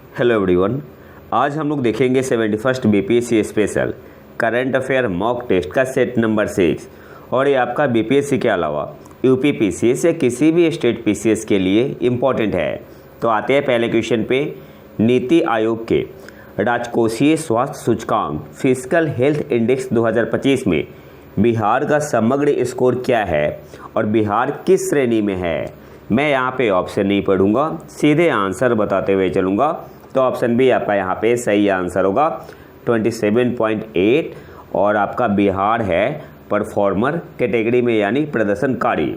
Hello everyone. आज हम लोग देखेंगे 71st BPSC special current affair mock test का सेट नंबर 6। और ये आपका बीपीएससी के अलावा यूपी पीसीएस या किसी भी स्टेट पीसीएस के लिए इम्पॉर्टेंट है। तो आते हैं पहले क्वेश्चन पे। नीति आयोग के राजकोषीय स्वास्थ्य सूचकांक फिजिकल हेल्थ इंडेक्स 2025 में बिहार का समग्र स्कोर क्या है और बिहार किस श्रेणी में है। मैं यहाँ पे ऑप्शन नहीं पढ़ूंगा, सीधे आंसर बताते हुए चलूँगा। तो ऑप्शन बी आपका यहाँ पे सही आंसर होगा 27.8 और आपका बिहार है परफॉर्मर कैटेगरी में यानी प्रदर्शनकारी।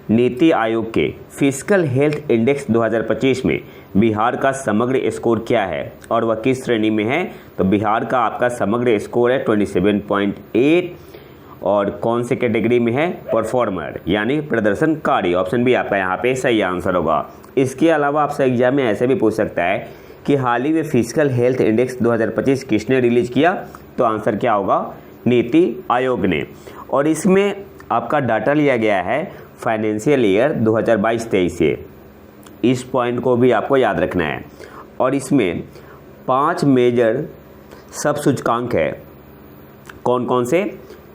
नीति आयोग के फिजिकल हेल्थ इंडेक्स 2025 में बिहार का समग्र स्कोर क्या है और वह किस श्रेणी में है। तो बिहार का आपका समग्र स्कोर है 27.8 और कौन से कैटेगरी में है, परफॉर्मर यानी प्रदर्शनकारी। ऑप्शन बी आपका यहाँ पे सही आंसर होगा। इसके अलावा आपसे एग्जाम में ऐसे भी पूछ सकता है कि हाल ही में फिजिकल हेल्थ इंडेक्स 2025 किसने रिलीज किया। तो आंसर क्या होगा, नीति आयोग ने। और इसमें आपका डाटा लिया गया है फाइनेंशियल ईयर 2022-23 से। इस पॉइंट को भी आपको याद रखना है। और इसमें 5 मेजर सब सूचकांक है। कौन कौन से,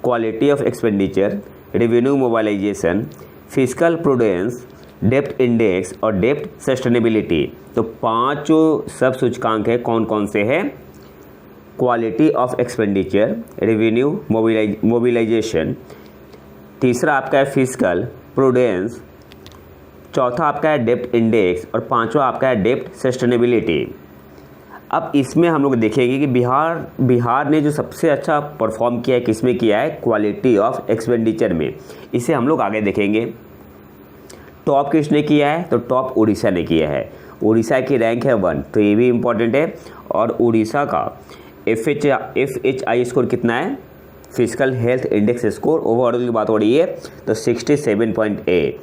quality of expenditure, revenue mobilisation, physical prudence, डेप्थ इंडेक्स और डेप्थ सस्टेनेबिलिटी। तो 5 सब सूचकांक है। कौन कौन से हैं, quality of expenditure, revenue mobilisation, तीसरा आपका है फिजिकल प्रूडेंस, चौथा आपका है डेप्थ इंडेक्स और पांचवा आपका है डेप्थ सस्टेनेबिलिटी। अब इसमें हम लोग देखेंगे कि बिहार ने जो सबसे अच्छा परफॉर्म किया है किसमें किया है, क्वालिटी ऑफ एक्सपेंडिचर में। इसे हम लोग आगे देखेंगे। टॉप किसने किया है, तो टॉप उड़ीसा ने किया है। उड़ीसा की रैंक है 1, तो ये भी इम्पोर्टेंट है। और उड़ीसा का FHI स्कोर कितना है, physical health index score overall की बात हो रही है तो 67.8।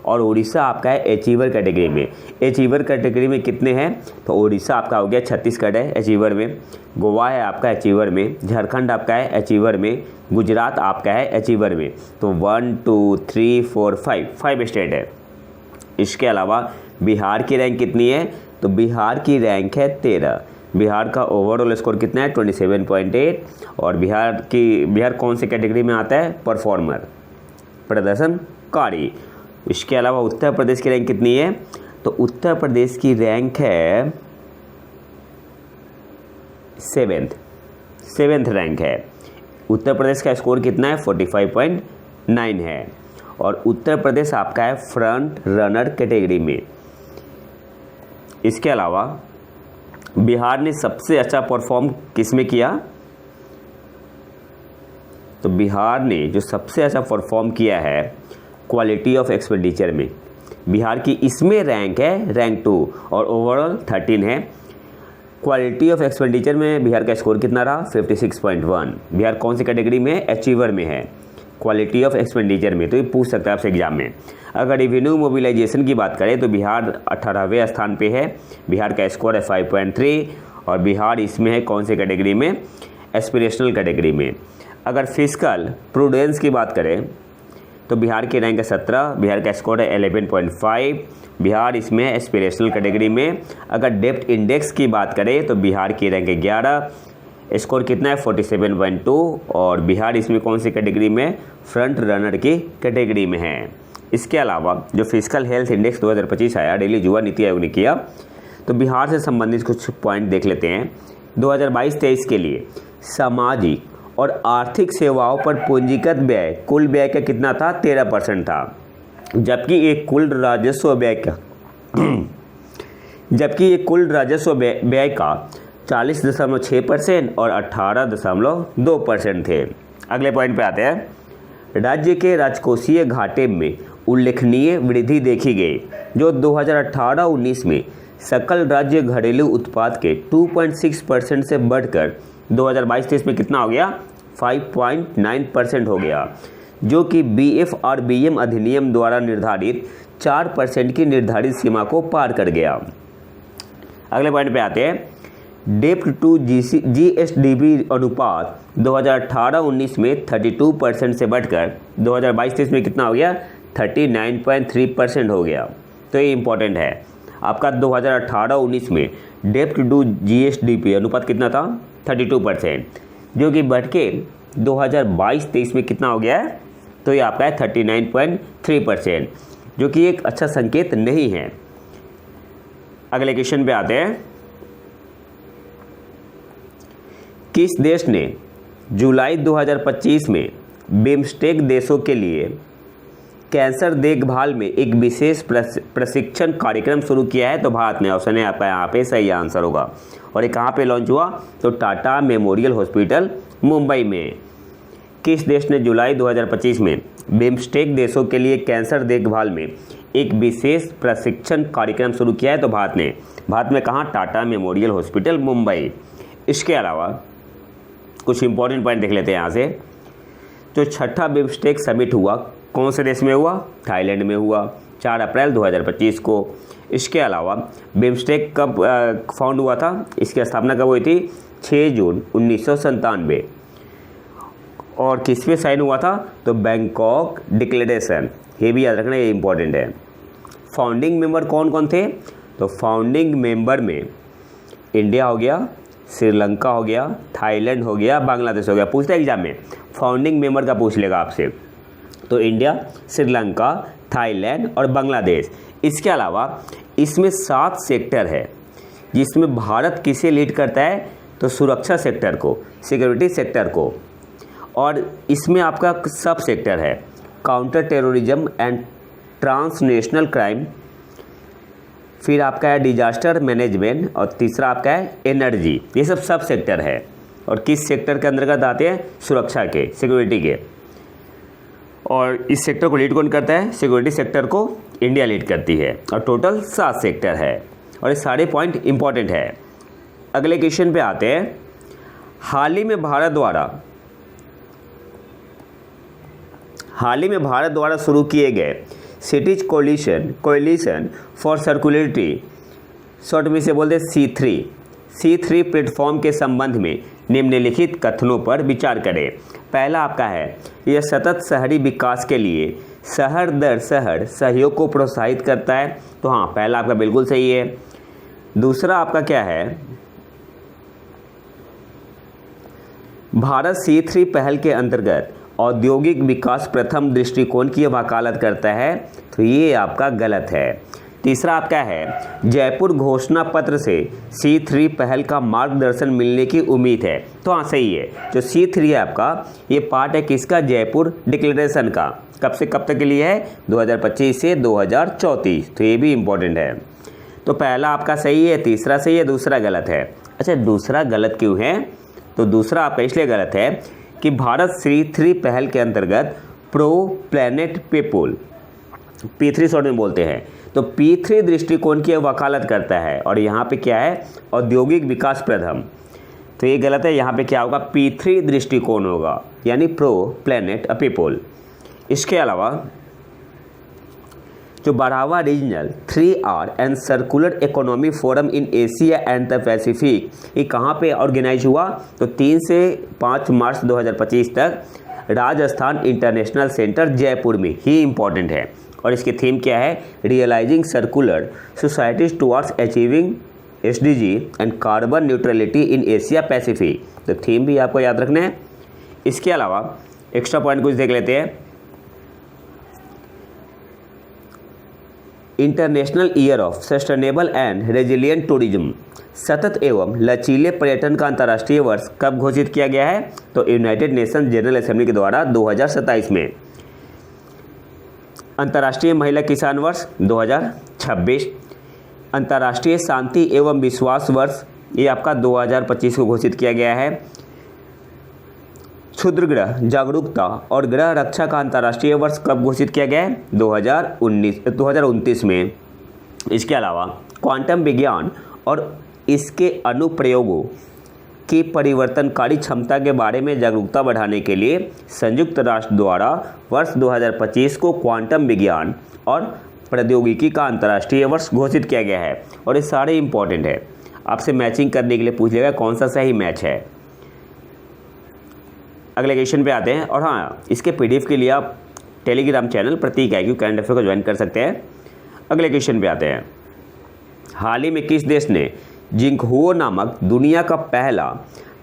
और उड़ीसा आपका है अचीवर कैटेगरी में। अचीवर कैटेगरी में कितने हैं, तो उड़ीसा आपका हो गया, छत्तीसगढ़ है अचीवर में, गोवा है आपका अचीवर में, झारखंड आपका है अचीवर में, गुजरात आपका है अचीवर में। तो 1 2 3 4 5 स्टेट है। इसके अलावा बिहार की रैंक कितनी है, तो बिहार की रैंक है 13। बिहार का ओवरऑल स्कोर कितना है 27.8। और बिहार कौन से कैटेगरी में आता है, परफॉर्मर प्रदर्शनकारी। इसके अलावा उत्तर प्रदेश की रैंक कितनी है, तो उत्तर प्रदेश की रैंक है 7th रैंक है। उत्तर प्रदेश का स्कोर कितना है 45.9 है। और उत्तर प्रदेश आपका है फ्रंट रनर कैटेगरी में। इसके अलावा बिहार ने सबसे अच्छा परफॉर्म किस में किया, तो बिहार ने जो सबसे अच्छा परफॉर्म किया है क्वालिटी ऑफ एक्सपेंडिचर में। बिहार की इसमें रैंक है रैंक 2 और ओवरऑल 13 है। क्वालिटी ऑफ एक्सपेंडिचर में बिहार का स्कोर कितना रहा 56.1। बिहार कौन सी कैटेगरी में है, अचीवर में है क्वालिटी ऑफ एक्सपेंडिचर में। तो ये पूछ सकता है आपसे एग्जाम में। अगर रेवेन्यू मोबिलाइजेशन की बात करें तो बिहार 18वें स्थान पे है। बिहार का स्कोर है 5.3 और बिहार इसमें है कौन सी कैटेगरी में, एस्पिरेशनल कैटेगरी में। अगर फिजिकल प्रूडेंस की बात करें तो बिहार की रैंक है 17, बिहार का स्कोर है 11.5। बिहार इसमें है एस्पिरेशनल कैटेगरी में। अगर डेप्थ इंडेक्स की बात करें तो बिहार की रैंक है 11, स्कोर कितना है 47.2 और बिहार इसमें कौन सी कैटेगरी में, फ्रंट रनर की कैटेगरी में है। इसके अलावा जो फिजिकल हेल्थ इंडेक्स 2025 आया, दिल्ली युवा नीति आयोग ने किया, तो बिहार से संबंधित कुछ पॉइंट देख लेते हैं। 2022-23 के लिए सामाजिक और आर्थिक सेवाओं पर पूंजीगत व्यय कुल व्यय का कितना था, 13% था। जबकि ये कुल राजस्व व्यय का 40.6% और 18.2% थे। अगले पॉइंट पे आते हैं। राज्य के राजकोषीय घाटे में उल्लेखनीय वृद्धि देखी गई, जो 2018-19 में सकल राज्य घरेलू उत्पाद के 2.6% से बढ़कर 2022-23 में कितना हो गया, 5.9% हो गया, जो कि BFRBM अधिनियम द्वारा निर्धारित 4% की निर्धारित सीमा को पार कर गया। अगले पॉइंट पे आते हैं। डेप्ट टू GSDP अनुपात 2018-19 में 32% से बढ़कर 2022-23 में कितना हो गया, 39.3% हो गया। तो ये इंपॉर्टेंट है। आपका 2018-19 में डेप्ट टू GSDP अनुपात कितना था 32%, जो कि बढ़ के 2022-23 में कितना हो गया है, तो ये आपका है 39.3%, जो कि एक अच्छा संकेत नहीं है। अगले क्वेश्चन पे आते हैं। किस देश ने जुलाई 2025 में बिम्स्टेक देशों के लिए कैंसर देखभाल में एक विशेष प्रशिक्षण कार्यक्रम शुरू किया है? तो भारत ने, ऑप्शन है आपका यहाँ पे सही आंसर होगा। और ये कहाँ पे लॉन्च हुआ, तो टाटा मेमोरियल हॉस्पिटल मुंबई में। किस देश ने जुलाई 2025 में बिम्स्टेक देशों के लिए कैंसर देखभाल में एक विशेष प्रशिक्षण कार्यक्रम शुरू किया है? तो भारत में कहाँ, टाटा मेमोरियल हॉस्पिटल मुंबई। इसके अलावा कुछ इंपॉर्टेंट पॉइंट देख लेते हैं यहाँ से। जो छठा बिम्स्टेक समिट हुआ कौन से देश में हुआ, थाईलैंड में हुआ 4 अप्रैल 2025 को। इसके अलावा बिम्स्टेक कब फाउंड हुआ था, इसकी स्थापना कब हुई थी, 6 जून 1997। और किस पे साइन हुआ था, तो बैंकॉक डिक्लेरेशन, ये भी याद रखना, ये इंपॉर्टेंट है। फाउंडिंग मेंबर कौन कौन थे, तो फाउंडिंग मेंबर में इंडिया हो गया, श्रीलंका हो गया, थाईलैंड हो गया, बांग्लादेश हो गया। पूछता है एग्जाम में, फाउंडिंग मेंबर का पूछ लेगा आपसे, तो इंडिया, श्रीलंका, थाईलैंड और बांग्लादेश। इसके अलावा इसमें 7 सेक्टर है, जिसमें भारत किसे लीड करता है, तो सुरक्षा सेक्टर को, सिक्योरिटी सेक्टर को। और इसमें आपका सब सेक्टर है, counter terrorism and transnational crime, फिर आपका है डिजास्टर मैनेजमेंट, और तीसरा आपका है एनर्जी। ये सब सेक्टर है। और किस सेक्टर के अंतर्गत आते हैं, सुरक्षा के, सिक्योरिटी के। और इस सेक्टर को लीड कौन करता है, सिक्योरिटी सेक्टर को इंडिया लीड करती है। और टोटल 7 सेक्टर है, और ये सारे पॉइंट इंपॉर्टेंट है। अगले क्वेश्चन पे आते हैं। हाल ही में भारत द्वारा शुरू किए गए सिटीज कोलिशन फॉर सर्कुलरिटी, शॉर्ट में से बोलते C3 प्लेटफॉर्म के संबंध में निम्नलिखित कथनों पर विचार करें। पहला आपका है, यह सतत शहरी विकास के लिए शहर दर शहर सहयोग को प्रोत्साहित करता है। तो हाँ, पहला आपका बिल्कुल सही है। दूसरा आपका क्या है, भारत C3 पहल के अंतर्गत औद्योगिक विकास प्रथम दृष्टिकोण की वकालत करता है। तो ये आपका गलत है। तीसरा आपका है, जयपुर घोषणा पत्र से C3 पहल का मार्गदर्शन मिलने की उम्मीद है। तो हाँ, सही है। जो C3 है आपका, ये पार्ट है किसका, जयपुर डिक्लेरेशन का। कब से कब तक के लिए है, 2025 से 2034। तो ये भी इम्पोर्टेंट है। तो पहला आपका सही है, तीसरा सही है, दूसरा गलत है। अच्छा, दूसरा गलत क्यों है, तो दूसरा आपका इसलिए गलत है कि भारत C3 पहल के अंतर्गत pro planet people, P3 short में बोलते हैं, तो P3 दृष्टिकोण की वकालत करता है। और यहाँ पे क्या है, औद्योगिक विकास प्रथम। तो ये गलत है। यहाँ पे क्या होगा, P3 दृष्टिकोण होगा, यानी प्रो प्लैनेट पीपुल। इसके अलावा जो बढ़ावा regional 3R and circular economy forum in Asia and the Pacific, ये कहाँ पे ऑर्गेनाइज हुआ, तो 3 से 5 मार्च 2025 तक राजस्थान इंटरनेशनल सेंटर जयपुर में ही इम्पॉर्टेंट है। और इसकी थीम क्या है, realising circular societies towards achieving SDG and carbon neutrality in Asia Pacific. तो थीम भी आपको याद रखना है। इसके अलावा एक्स्ट्रा पॉइंट कुछ देख लेते हैं। International year of sustainable and resilient tourism, सतत एवं लचीले पर्यटन का अंतर्राष्ट्रीय वर्ष कब घोषित किया गया है, तो यूनाइटेड नेशन जनरल असेंबली के द्वारा 2027 में। अंतर्राष्ट्रीय महिला किसान वर्ष 2026, अंतर्राष्ट्रीय शांति एवं विश्वास वर्ष, ये आपका 2025 को घोषित किया गया है। क्षुद्रग्रह जागरूकता और ग्रह रक्षा का अंतर्राष्ट्रीय वर्ष कब घोषित किया गया है, 2029 में। इसके अलावा क्वांटम विज्ञान और इसके अनुप्रयोगों की परिवर्तनकारी क्षमता के बारे में जागरूकता बढ़ाने के लिए संयुक्त राष्ट्र द्वारा वर्ष 2025 को क्वांटम विज्ञान और प्रौद्योगिकी का अंतर्राष्ट्रीय वर्ष घोषित किया गया है। और ये सारे इंपॉर्टेंट है, आपसे मैचिंग करने के लिए पूछ लेगा कौन सा सही मैच है। अगले क्वेश्चन पे आते हैं। और हाँ, इसके PDF के लिए आप टेलीग्राम चैनल प्रतीक IQ करंट अफेयर को ज्वाइन कर सकते हैं। अगले क्वेश्चन पे आते हैं। हाल ही में किस देश ने जिंगहुओ नामक दुनिया का पहला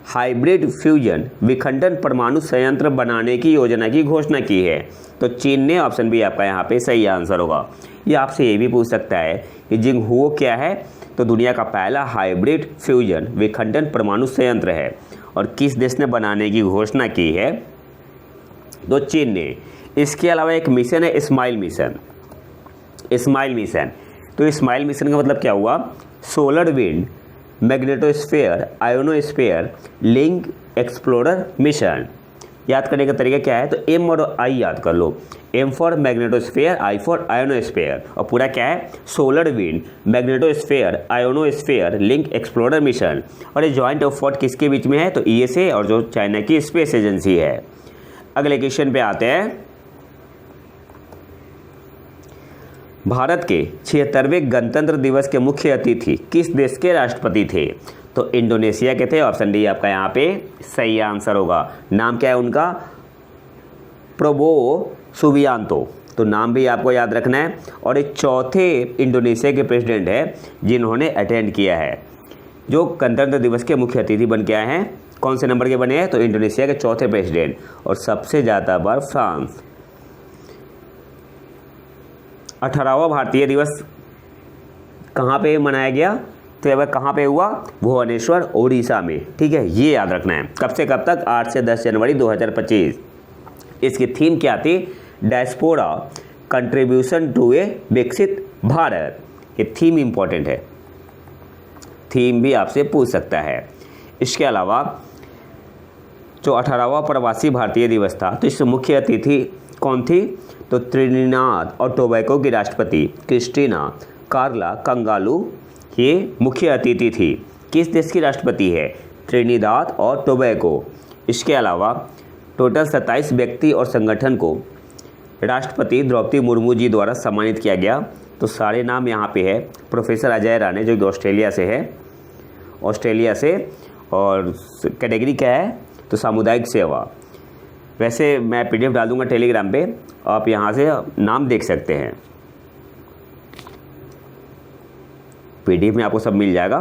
हाइब्रिड फ्यूजन विखंडन परमाणु संयंत्र बनाने की योजना की घोषणा की है? तो चीन ने। ऑप्शन बी आपका यहाँ पे सही आंसर होगा। ये आपसे ये भी पूछ सकता है कि जिंगहुओ क्या है? तो दुनिया का पहला हाइब्रिड फ्यूजन विखंडन परमाणु संयंत्र है और किस देश ने बनाने की घोषणा की है? तो चीन ने। इसके अलावा एक मिशन है स्माइल मिशन। स्माइल मिशन, तो स्माइल मिशन का मतलब क्या हुआ? Solar wind magnetosphere ionosphere link explorer mission. याद करने का तरीका क्या है? तो एम और आई याद कर लो। M for magnetosphere, I for ionosphere, और पूरा क्या है? Solar wind magnetosphere ionosphere link explorer mission. और ये जॉइंट एफर्ट किसके बीच में है? तो ईएसए और जो चाइना की स्पेस एजेंसी है। अगले क्वेश्चन पे आते हैं। भारत के 76वें गणतंत्र दिवस के मुख्य अतिथि किस देश के राष्ट्रपति थे? तो इंडोनेशिया के थे। ऑप्शन डी आपका यहाँ पे सही आंसर होगा। नाम क्या है उनका? Prabowo Subianto. तो नाम भी आपको याद रखना है। और एक चौथे इंडोनेशिया के प्रेसिडेंट है जिन्होंने अटेंड किया है, जो गणतंत्र दिवस के मुख्य अतिथि बन के आए हैं। कौन से नंबर के बने हैं? तो इंडोनेशिया के चौथे प्रेसिडेंट। और सबसे ज़्यादा बार फ्रांस। 18वां भारतीय दिवस कहाँ पे मनाया गया? तो यह कहाँ पे हुआ? भुवनेश्वर ओडिशा में। ठीक है, ये याद रखना है। कब से कब तक? 8 से 10 जनवरी 2025। इसकी थीम क्या थी? डायस्पोरा कंट्रीब्यूशन टू ए विकसित भारत। ये थीम इंपॉर्टेंट है, थीम भी आपसे पूछ सकता है। इसके अलावा जो 18वां प्रवासी भारतीय दिवस था, तो इससे मुख्य अतिथि कौन थी? तो त्रिनिदाद और टोबैगो की राष्ट्रपति क्रिस्टीना कार्ला कंगालू ये मुख्य अतिथि थी। किस देश की राष्ट्रपति है? त्रिनिदाद और टोबैगो। इसके अलावा टोटल 27 व्यक्ति और संगठन को राष्ट्रपति द्रौपदी मुर्मू जी द्वारा सम्मानित किया गया। तो सारे नाम यहाँ पे है। प्रोफेसर अजय राणे जो कि ऑस्ट्रेलिया से है, और कैटेगरी क्या है? तो सामुदायिक सेवा। वैसे मैं पीडीएफ डाल दूंगा टेलीग्राम पे, आप यहाँ से नाम देख सकते हैं। पीडीएफ में आपको सब मिल जाएगा।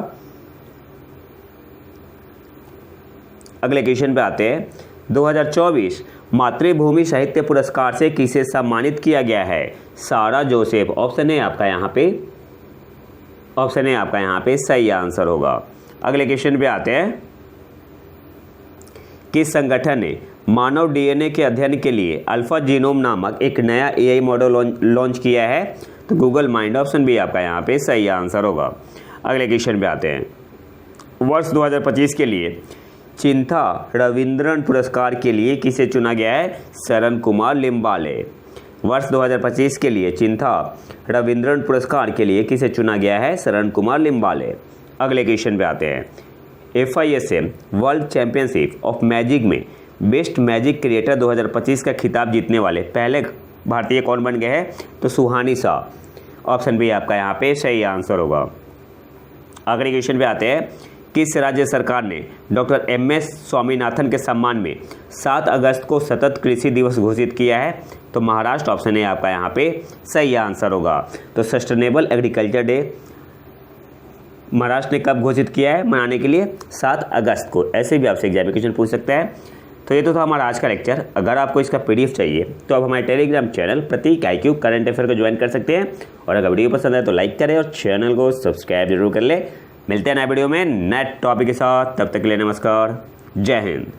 अगले क्वेश्चन पे आते हैं। 2024 मातृभूमि साहित्य पुरस्कार से किसे सम्मानित किया गया है? सारा जोसेफ। ऑप्शन है आपका यहाँ पे सही आंसर होगा। अगले क्वेश्चन पे आते हैं। किस संगठन ने मानव डीएनए के अध्ययन के लिए अल्फा जीनोम नामक एक नया एआई मॉडल लॉन्च किया है? तो गूगल माइंड। ऑप्शन भी आपका यहाँ पे सही आंसर होगा। अगले क्वेश्चन पे आते हैं। वर्ष 2025 के लिए चिंता रविंद्रन पुरस्कार के लिए किसे चुना गया है? शरण कुमार लिम्बाले। वर्ष 2025 के लिए चिंता रविंद्रन पुरस्कार के लिए किसे चुना गया है? शरण कुमार लिम्बाले। अगले क्वेश्चन पे आते हैं। FISM world championship of magic में बेस्ट मैजिक क्रिएटर 2025 का खिताब जीतने वाले पहले भारतीय कौन बन गए हैं? तो सुहानी शाह। ऑप्शन बी आपका यहाँ पे सही आंसर होगा। अगले क्वेश्चन पे आते हैं। किस राज्य सरकार ने डॉक्टर MS स्वामीनाथन के सम्मान में 7 अगस्त को सतत कृषि दिवस घोषित किया है? तो महाराष्ट्र। ऑप्शन है आपका यहाँ पे सही आंसर होगा। तो सस्टेनेबल एग्रीकल्चर डे महाराष्ट्र ने कब घोषित किया है मनाने के लिए? 7 अगस्त को। ऐसे भी आपसे एग्जामिनेशन पूछ सकता है। तो ये तो था हमारा आज का लेक्चर। अगर आपको इसका PDF चाहिए तो आप हमारे टेलीग्राम चैनल प्रतीक IQ करंट अफेयर को ज्वाइन कर सकते हैं। और अगर वीडियो पसंद है तो लाइक करें और चैनल को सब्सक्राइब जरूर कर ले। मिलते हैं नए वीडियो में नए टॉपिक के साथ। तब तक के लिए नमस्कार, जय हिंद।